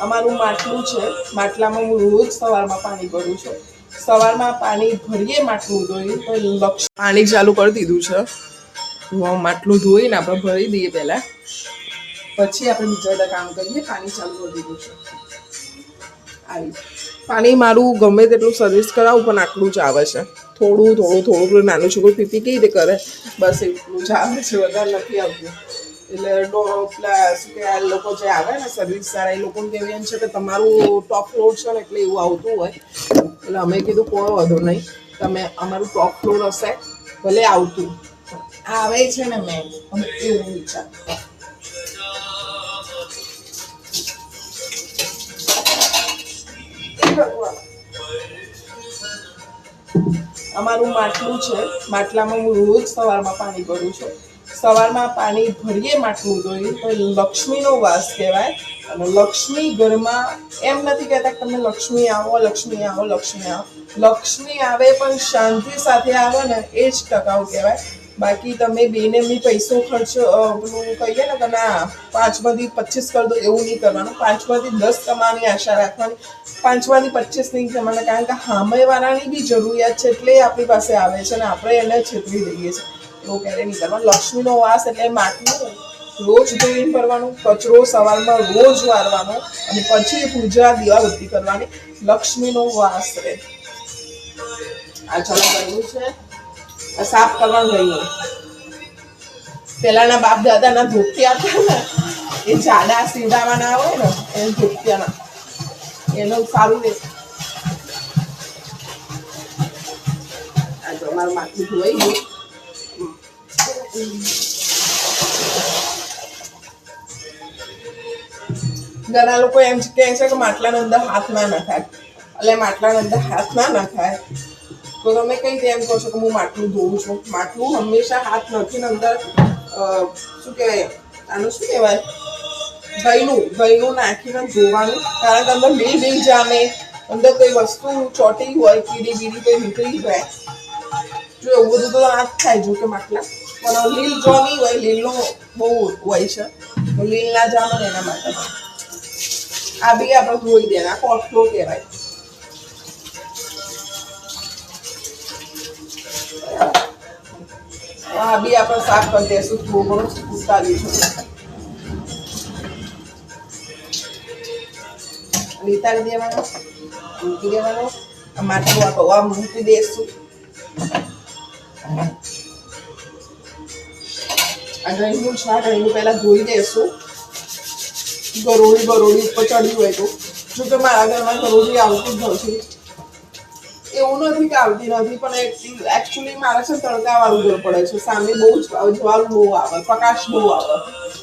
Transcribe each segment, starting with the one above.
અમારું માટલું છે, માટલામાં હું રોજ સવારમાં પાણી ભરું છું. સવારમાં પાણી ભરીએ માટલું ધોઈ તો લક્ષ પાણી ચાલુ કરી દીધું છે. માટલું ધોઈને આપણે ભરી દઈએ પહેલા, પછી આપણે બીજા બધા કામ કરીએ. પાણી ચાલુ કરી દીધું છે. આવી પાણી મારું ગમે તેટલું સર્વિસ કરાવું પણ આટલું જ આવે છે. થોડું થોડું થોડું નાનું છોકરું પીપી કેવી રીતે કરે બસ એટલું જ આવે છે, વધારે નથી આવતું. એટલે પેલા શું કે આ લોકો જે આવે ને સર્વિસ વાળા એ લોકોને કેવું એમ છે કે તમારું ટોપ ફ્લોર છે ને એટલે એવું આવતું હોય. એટલે અમે કીધું કોઈ વાંધો નહીં, તમે અમારું ટોપ ફ્લોર હશે ભલે આવતું આવે છે ને. મેં અમે એવું વિચાર અમારું માટલું છે, માટલામાં હું રોજ સવારમાં પાણી ભરું છું. સવારમાં પાણી ભરીએ માટલું ધોઈ તો લક્ષ્મીનો વાસ કહેવાય. અને લક્ષ્મી ઘરમાં એમ નથી કહેતા કે તમે લક્ષ્મી આવો લક્ષ્મી આવો લક્ષ્મી આવો. લક્ષ્મી આવે પણ શાંતિ સાથે આવે ને એ જ ટકાઉ કહેવાય. બાકી તમે બેને બી પૈસો ખર્ચો પેલું કહીએ ને કે ના 5માંથી 25 કરી દો એવું નહીં કરવાનું. 5માંથી 10 કમાવાની આશા રાખવાની, 5માંથી 25 નહીં કમાવાના. કારણ કે સામેવાળાની બી જરૂરિયાત છે એટલે આપણી પાસે આવે છે અને આપણે એને છેતરી દઈએ છીએ. એવું ક્યારે નહીં કરવાનું. લક્ષ્મીનો વાસ એટલે માટલું રોજ ધોઈને ભરવાનું, કચરો સવારમાં રોજ વારવાનો અને પછી પૂજા દીવાબત્તી કરવાની. લક્ષ્મીનો વાસ રહે. આ ચાલુ કરવું છે, સાફ કરવાનું રહ્યું. પેલાના બાપ દાદાના ધોતિયા હતા ને એ જાડા સીવડાવાના હોય ને એ ધોતિયાના એનું સારું રહે. આ તો અમારું માટલું ધોવાઈ ગયું. ઘણા લોકો એમ કહે છે કે માટલાના અંદર હાથ ના નખાય. એટલે માટલાના અંદર હાથ ના નખાય તો તમે કઈ રીતે એમ કહો છો કે હું માટલું ધોઉં છું? માટલું હંમેશા હાથ નથી અંદર શું કહેવાય આનું શું કહેવાય ગયનું નાખીને ધોવાનું. કારણ કે અંદર લીલ જામે, અંદર કોઈ વસ્તુ ચોટી હોય, કીડી બીડી કોઈ નીકળી જાય. જો એવું બધું તો ના જ થાય. જો કે માટલા પણ લીલ જોમી હોય, લીલનો બહુ હોય છે તો લીલ ના જામે એના માટે આ બી આપણે ધોઈ દેના. કોઠલો કહેવાય. આ બી આપણે સાફ કરી દઈશું. થોડું ઘણું ઉતારીશું, ઉતારી દેવાનું, મૂકી દેવાનું. માટલું આ મૂકી દઈશું. આ ગળ્યું છે, ગળ્યું પહેલા ધોઈ દઈશું. ગરોળી ઉપર ચડી હોય તો જો કે મારા ઘરમાં ગરોળી આવતી જ નથી. એવું નથી કે આવતી નથી પણ એકચ્યુઅલી મારે છે તડકાવાળું ઘર પડે છે. સામે બહુ જ જ્વાળું બહુ આવે, પ્રકાશ બહુ આવે.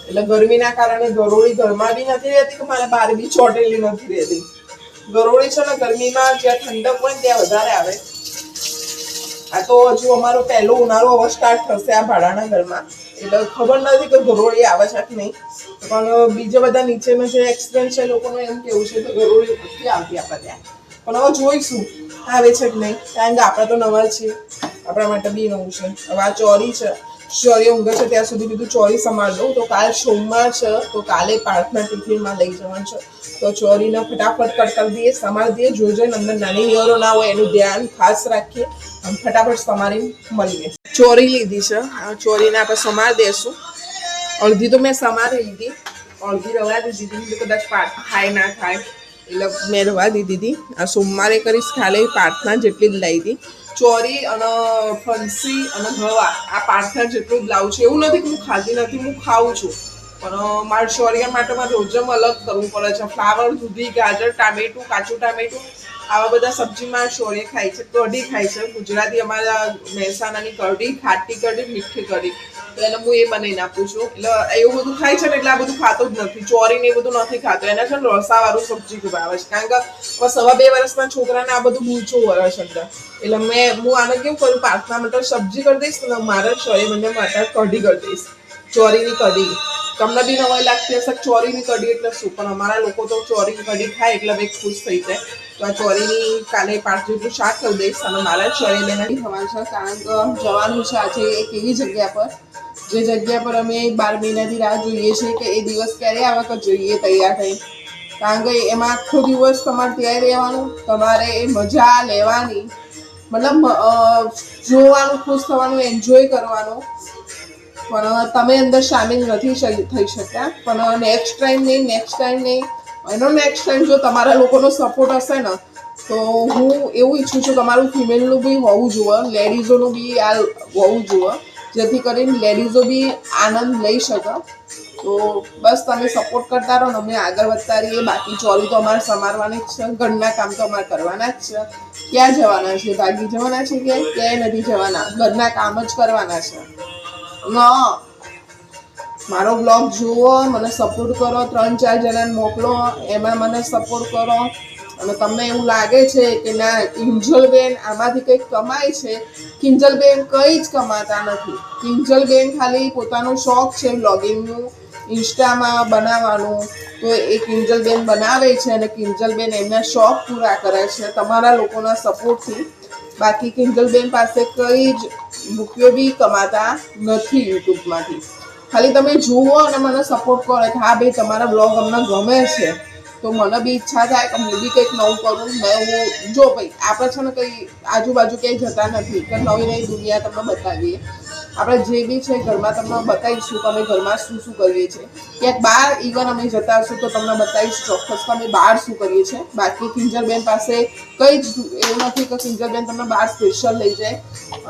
એટલે ગરમીના કારણે ગરોળી ઘરમાં બી નથી રહેતી કે મારે બહાર બી ચોટેલી નથી રહેતી. ગરોળી છે ને ગરમીમાં જ્યાં ઠંડક હોય ત્યાં વધારે આવે. આ તો હજુ અમારો પહેલો ઉનાળો હવે સ્ટાર્ટ થશે આ ભાડાના ઘરમાં. એટલે ખબર નથી કે ગરોળી આવે છે કે નહીં. પણ બીજા બધા નીચેનો જે એક્સપિરિયન્સ છે લોકોનું એમ કેવું છે કે ગરોળી નથી આવતી આપણે ત્યાં. પણ હવે જોઈશું આવે છે કે નહીં. કારણ કે આપણે તો નવા છીએ, આપણા માટે બી નવું છે. હવે આ ચોરી છે, ચોરી ઊંઘે છે ત્યાં સુધી કીધું ચોરી સંભાળ દઉં. તો કાલ સોમવાર છે તો કાલે પાર્થના ટિફિનમાં લઈ જવાનું છે. તો ચોરીને ફટાફટ કટ કરી દઈએ, સમારી દઈએ. જોઈને અંદર નાની ઈયળો ના હોય એનું ધ્યાન ખાસ રાખીએ અને ફટાફટ સમારી મળીએ. ચોરી લીધી છે, આ ચોરીને આપણે સમારી દઈશું. અડધી તો મેં સમારી લીધી, અડધી રવા દીધી. કદાચ ખાય ના ખાય એટલે મેં રવા દીધી. આ સોમવારે કરીશ. ખાલી પાર્થના જેટલી જ લાવી હતી. ચોરી અને ફણસી અને હવા આ પાર્થના જેટલું જ લાવું છું. એવું નથી કે હું ખાતી નથી, હું ખાઉં છું. પણ મારે ચોરિયા માટે મારે રોજમ અલગ કરવું પડે છે. ફ્લાવર, દૂધી, ગાજર, ટામેટું, કાચું ટામેટું આવા બધા સબ્જીમાં ચોરી ખાય છે. કઢી ખાય છે. ગુજરાતી અમારા મહેસાણાની કઢી, ખાટી કઢી, મીઠી કઢી. તો એને હું એ બનાવીને આપું છું. એટલે એવું બધું ખાય છે ને એટલે આ બધું ખાતો જ નથી. ચોરી ને એ બધું નથી ખાતો. એને છે ને રસાવાળું સબ્જી ખૂબ આવે છે. કારણ કે 2.5 વર્ષના છોકરાને આ બધું મૂંચું વળે છે અંદર. એટલે હું આને કેવું કરું, પાર્થના માટે સબ્જી કરી દઈશ ને મારે ચોરી બંને માટે કઢી કરી દઈશ. ચોરીની કઢી તમને બી નવાઈ લાગતી હશે ચોરીની કઢી એટલે શું, પણ અમારા લોકો તો ચોરીની કઢી ખાય એટલે ભાઈ ખુશ થઈ જાય. તો આ ચોરીની કાલે 5 જેટલું શાક કરી દઈશ અને મારા ચોરી બેનાથી થવાનું છે. કારણ કે જવાનું છે આજે એક એવી જગ્યા પર જે જગ્યા પર અમે 12 મહિનાથી રાહ જોઈએ છીએ કે એ દિવસ ક્યારે આવે કે જોઈએ તૈયાર થઈ. કારણ કે એમાં આખો દિવસ તમારે ત્યાં રહેવાનું, તમારે એ મજા લેવાની, મતલબ જોવાનું, ખુશ થવાનું, એન્જોય કરવાનું, પણ તમે અંદર સામેલ નથી થઈ શકતા. પણ નેક્સ્ટ ટાઈમ નહીં, એનો નેક્સ્ટ ટાઈમ જો તમારા લોકોનો સપોર્ટ હશે ને તો હું એવું ઈચ્છું છું તમારું ફિમેલનું બી હોવું જોઈએ, લેડીઝોનું બી આ હોવું જોઈએ, જેથી કરીને લેડીઝો બી આનંદ લઈ શકે. તો બસ તમે સપોર્ટ કરતા રહો ને અમે આગળ વધતા રહીએ. બાકી ચોરી તો અમારે સમારવાની જ છે, ઘરના કામ તો અમારે કરવાના જ છે. ક્યાં જવાના છે? ભાગી જવાના છે? ક્યાંય નથી જવાના, ઘરના કામ જ કરવાના છે. મારો બ્લોગ જુઓ, મને સપોર્ટ કરો, 3-4 જણાને મોકલો, એમાં મને સપોર્ટ કરો. અને તમને એવું લાગે છે કે ના કિંજલબેન આમાંથી કંઈક કમાય છે, કિંજલબેન કંઈ જ કમાતા નથી. કિંજલબેન ખાલી પોતાનો શોખ છે બ્લોગિંગનું, ઇન્સ્ટામાં બનાવવાનું, તો એ કિંજલબેન બનાવે છે અને કિંજલબેન એમના શોખ પૂરા કરે છે તમારા લોકોના સપોર્ટથી. બાકી કિંજલબેન પાસે કંઈ જ રૂપિયો બી કમાતા નથી યુટ્યુબમાંથી. ખાલી તમે જુઓ અને મને સપોર્ટ કરો કે હા ભાઈ તમારા બ્લોગ અમને ગમે છે, તો મને બી ઈચ્છા થાય કે હું બી કંઈક નવું કરું. હું જો ભાઈ આપણે છે ને કંઈ આજુબાજુ ક્યાંય જતા નથી કે નવી નવી દુનિયા તમને બતાવીએ. આપણે જે બી છે ઘરમાં તમને બતાવીશું કે અમે ઘરમાં શું શું કરીએ છીએ. ક્યાંક બહાર ઇવન અમે જતા હશું તો તમને બતાવીશું ચોક્કસ કે અમે બહાર શું કરીએ છીએ. બાકી કિંજલબેન પાસે કંઈ જ એવું નથી કે કિંજલબેન તમને બહાર સ્પેશિયલ લઈ જાય.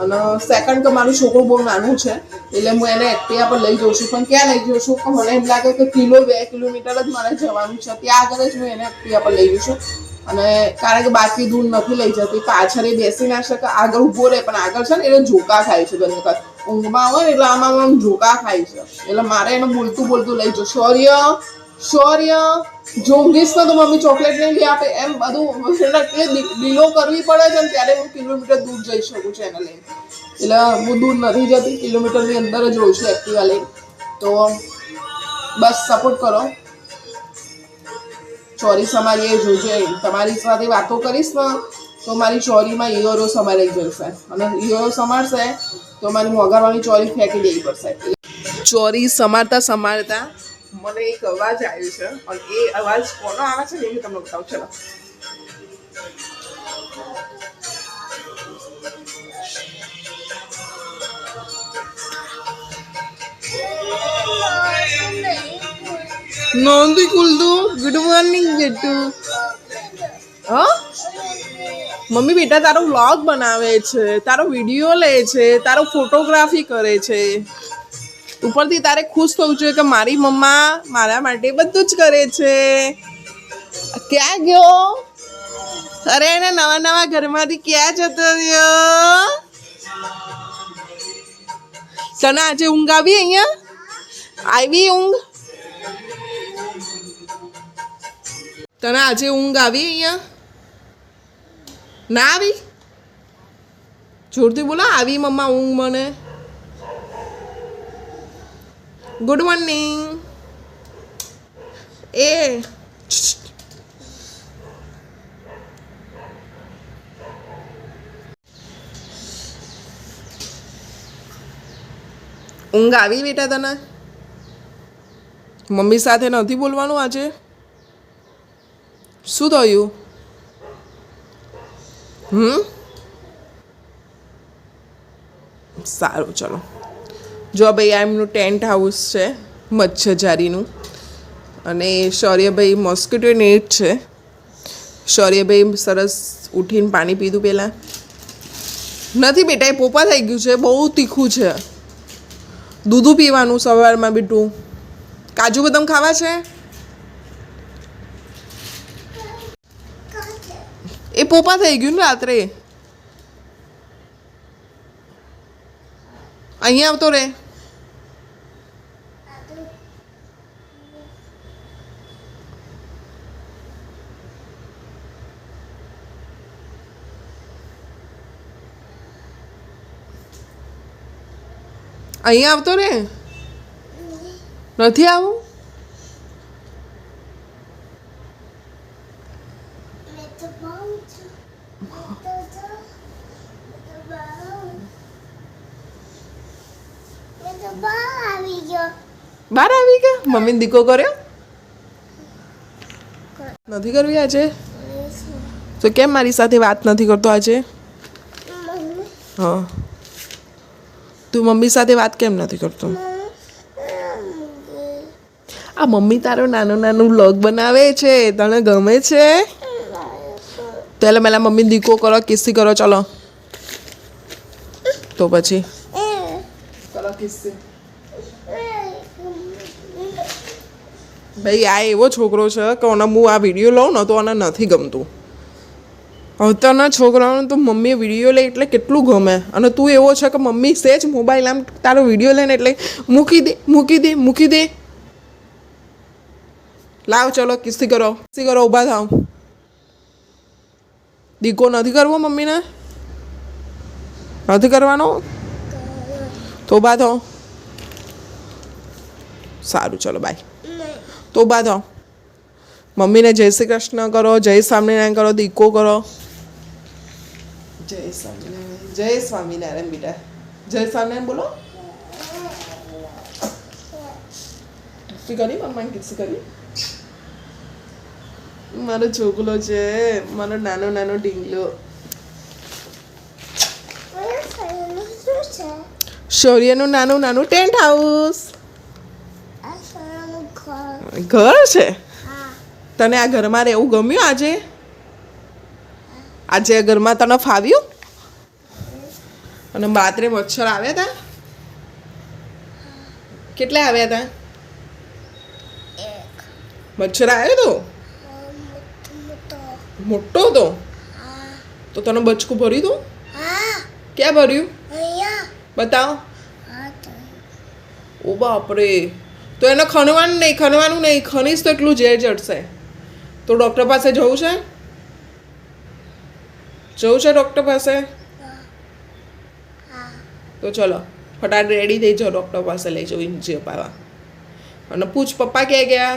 અને સેકન્ડ કે મારું છોકરું બહુ નાનું છે એટલે હું એને એક્ટિવા પર લઈ જઉં છું, પણ ક્યાં લઈ જઉં છું કે મને એમ લાગે કે 2 કિલોમીટર જ મારે જવાનું છે, ત્યાં આગળ જ હું એને એક્ટિવા પર લઈ જઉં છું. અને કારણ કે બાકી દૂર નથી લઈ જતી, પાછળ એ બેસી ના શકે, આગળ ઊભો રહે પણ આગળ છે ને એટલે ઝોકા ખાય છે. ઘણી વખત ઊંઘમાં હોય ને એટલે આમાં ઝોકા ખાય છે, એટલે મારે એને બોલતું લઈ જવું. શૌર્ય જો ઊંઘીશ ને તો મમ્મી ચોકલેટ નહીં લઈ આપે, એમ બધું એટલે ડીલો કરવી પડે છે ને ત્યારે હું કિલોમીટર દૂર જઈ શકું છું એને લઈને. એટલે હું દૂર નથી જતી, કિલોમીટરની અંદર જ રહું છું એક્ટિવા લઈને. તો બસ સપોર્ટ કરો. ચોરી સમારીએ જોજે. તમારી સાથે વાતો કરીશ ને તો મારી ચોરીમાં ઈયરો સમારાઈ જશે, અને ઈયરો સમારશે તો મારી મોગરવાની ચોરી ફેંકી દેવી પડશે. ચોરી સમારતા મને એક અવાજ આવ્યો છે, અને એ અવાજ કોનો આવે છે ને એ તમને બતાવું. ચલો નોંધી ખુલતું. Good morning બેટુ. હા મમ્મી બેટા તારો વ્લોગ બનાવે છે, તારો વિડીયો લે છે, તારો ફોટોગ્રાફી કરે છે. ઉપરથી તારે ખુશ થવું જોઈએ કે મારી મમ્મા મારા માટે બધું જ કરે છે. ક્યાં ગયો? અરે એને નવા ઘરમાંથી ક્યાં જતો રહ્યો? તને આજે ઊંઘ આવી? અહીંયા આવી ઊંઘ? તને આજે ઊંઘ આવી? અહીંયા ના આવી? જોરથી બોલો. આવી મમ્મા ઊંઘ મને. Good morning. એ ઊંઘ આવી બેટા તને? મમ્મી સાથે નથી બોલવાનું આજે? શું થયું? સારું ચલો. જો ભાઈ આ એમનું ટેન્ટ હાઉસ છે મચ્છરજારીનું, અને શૌર્યભાઈ મોસ્કિટો નેટ છે. શૌર્યભાઈ સરસ ઉઠીને પાણી પીધું પહેલાં. નથી બેટા એ પોપા થઈ ગયું છે, બહુ તીખું છે. દૂધું પીવાનું સવારમાં બેટું. કાજુ બદામ ખાવા છે? એ પોપા થઈ ગયું ને રાત્રે. અહીંયા આવતો રે. અહીંયા આવતો રે. નથી આવું? બહાર આવી ગયા? મમ્મીને દીકો કર્યો? નથી કરવી આજે? તો કેમ મારી સાથે વાત નથી કરતો આજે? હા, તું મમ્મી સાથે વાત કેમ નથી કરતો? આ મમ્મી તારો નાનું નાનું વ્લોગ બનાવે છે, તને ગમે છે? પહેલા મમ્મી દીકો કરો, કિસ્સી કરો, ચલો. તો પછી ચલો કિસ્સી. ભાઈ આ એવો છોકરો છે કે હું આ વિડીયો લઉં ને તો એને નથી ગમતું. અત્યારના છોકરાઓને તો મમ્મી વિડીયો લે એટલે કેટલું ગમે, અને તું એવો છે કે મમ્મી સેજ મોબાઈલ આમ તારો વિડીયો લે ને એટલે મૂકી દે મૂકી દે મૂકી દે. લાવ ચલો કિસ્સી કરો, કિસ્સી કરો, ઊભા થાવ. દીકો નથી કરવો મમ્મીને? નથી કરવાનો? તો ઊભા થાવ. સારું ચલો બાય. તો ઊભા થાવ. મમ્મીને જય શ્રી કૃષ્ણ કરો, જય સ્વામિનારાયણ કરો, દીકો કરો. જય સ્વામિનારાયણ, જય સ્વામિનારાયણ બેટા, જય સ્વામિનારાયણ બોલો. કિસ્સી કરી મમ્માને, કિસ્સી કરી. મારો છોકલો છે, મારો નાનો નાનો ઢીંગલો. શૌર્યનું નાનું નાનું ટેન્ટ હાઉસ. ઘર છે? તને આ ઘરમાં રહેવું ગમ્યું આજે? આજે આ ઘરમાં તને ફાવ્યું? અને રાત્રે મચ્છર આવ્યા હતા? કેટલા આવ્યા હતા? મચ્છર આવ્યો તો? મોટો હતો? તો તને બચકું ભર્યું હતું? ક્યાં ભર્યું? બતાવો. ઓ બાપરે, તો એને ખણવાનું નહીં, ખનીશ તો એટલું ઝેર ચડશે. તો ડૉક્ટર પાસે જવું છે? જવું છે ડૉક્ટર પાસે? તો ચલો ફટાફટ રેડી થઈ જાઓ, ડૉક્ટર પાસે લઈ જાઓ ઇન્જેક્શન અપાવવા. અને પૂછ પપ્પા ક્યાં ગયા?